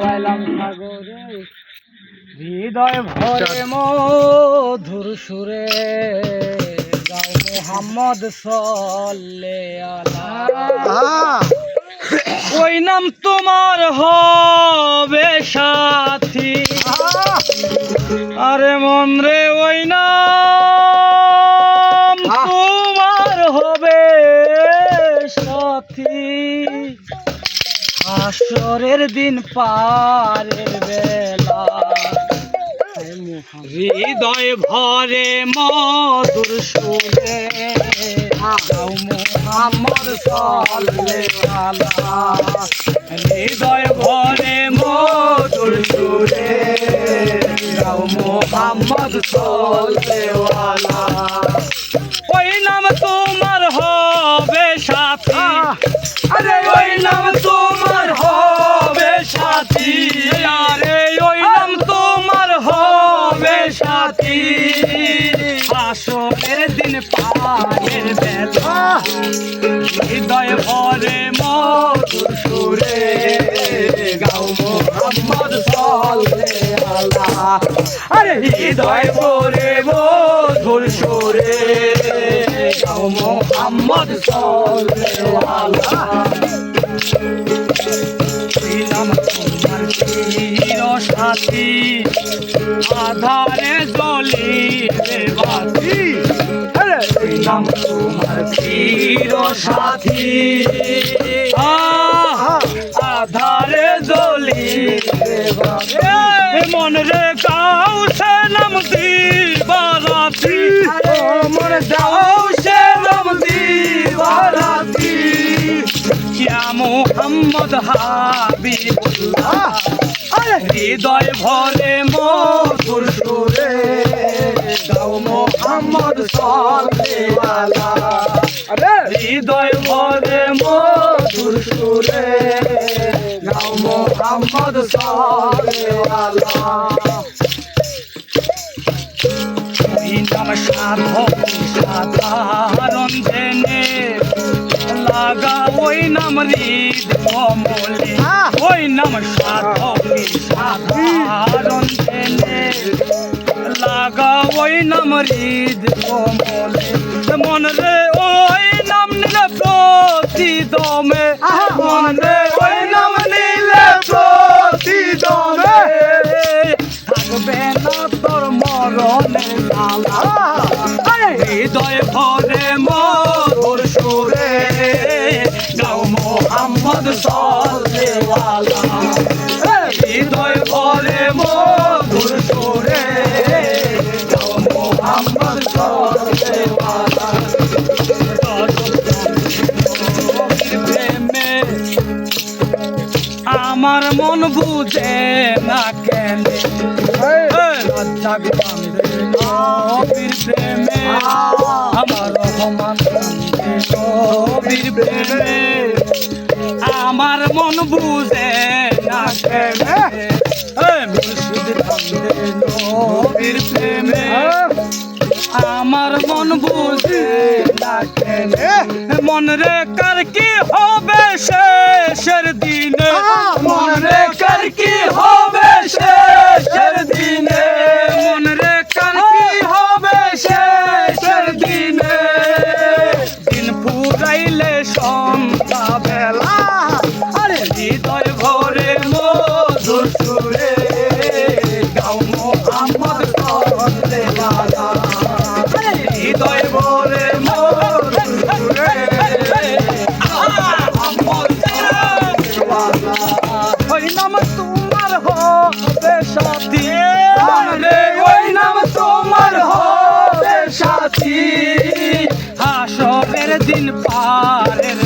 আইলাম সাগরে হৃদয় ভরে মধুর সুরে গাও মোহাম্মদ সাল্লাল্লাহু ওই নাম তোমার হবে সাথী আরে মন রে ওই নাম তোমার হবে সাথী হাসরের দিন পারের বেলা হৃদয় ভরে মধুর সুরে গাও মোহাম্মদ সাল্লাল্লাহু হৃদয় ভরে মধুর সুরে গাও মোহাম্মদ সাল্লাল্লাহু ওই নাম তোমার হবে সাথী আরে ওই নাম তোমার হবে সাথী আরে ওই নাম তোমার হবে সাথী আসরের দিন পারের বেলা হৃদয় ভরে মধুর সুরে গাও মোহাম্মদ সাল্লাল্লাহু আরে হৃদয় ভরে মধুর সুরে গাও মোহাম্মদ সাল্লাল্লাহু নাম তোমার চির সাথী আধারে জ্বলিবে বাতি ওই নাম তোমার চির সাথী আধারে জ্বলিবে বাতি মন রে গাও সে নাম দিবারাতি মন গাও সে নাম দিবারাতি ইয়া মুহাম্মদ হাবিবুল্লাহ হৃদয় ভরে মধুর সুরে গাও মোহাম্মদ সাল্লাল্লাহু হৃদয় ভরে মধুর সুরে গাও মোহাম্মদ সাল্লাল্লাহু নাম সাধক সাধারণ জেনে লাগা ওই নাম হৃদ কমলে ওই নাম সাধক সাধারণ জেনে লাগা ওই নাম হৃদ কমলে মন রে ওই নাম নিলে প্রতিদমে মন রে ওই নাম নিলে প্রতিদমে থাকবে না তোর মরণের জ্বালা হৃদয় ভরে মধুর সুরে গাও মোহাম্মদ সাল্লাল্লাহু হৃদয় ভরে মধুর সুরে গাও মোহাম্মদ সাল্লাল্লাহু প্রেমে আমার মন বুঝে না কেন লজ্জা বিকান্দে নবীর প্রেমে আমার রহমান কান্দে নবীর প্রেমে আমার মন বুঝে না কেন মুর্শিদ কান্দে নবীর প্রেমে আমার মন বুঝে না কেন মন রে কার কি হবে শেষের দিনে মন রে কার কি হবে শেষের দিনে মন রে কার কি হবে শেষের দিনে দিন ফুরাইলে সন্ধ্যা বেলা আরে হৃদয় ভরে মধুর সুরে গাও মোহাম্মদ সাল্লাল্লাহু হৃদয় ভরে মধুর সুরে ওই নাম তোমার হবে সাথী ওই নাম তোমার হবে সাথী হাসরের দিন পারের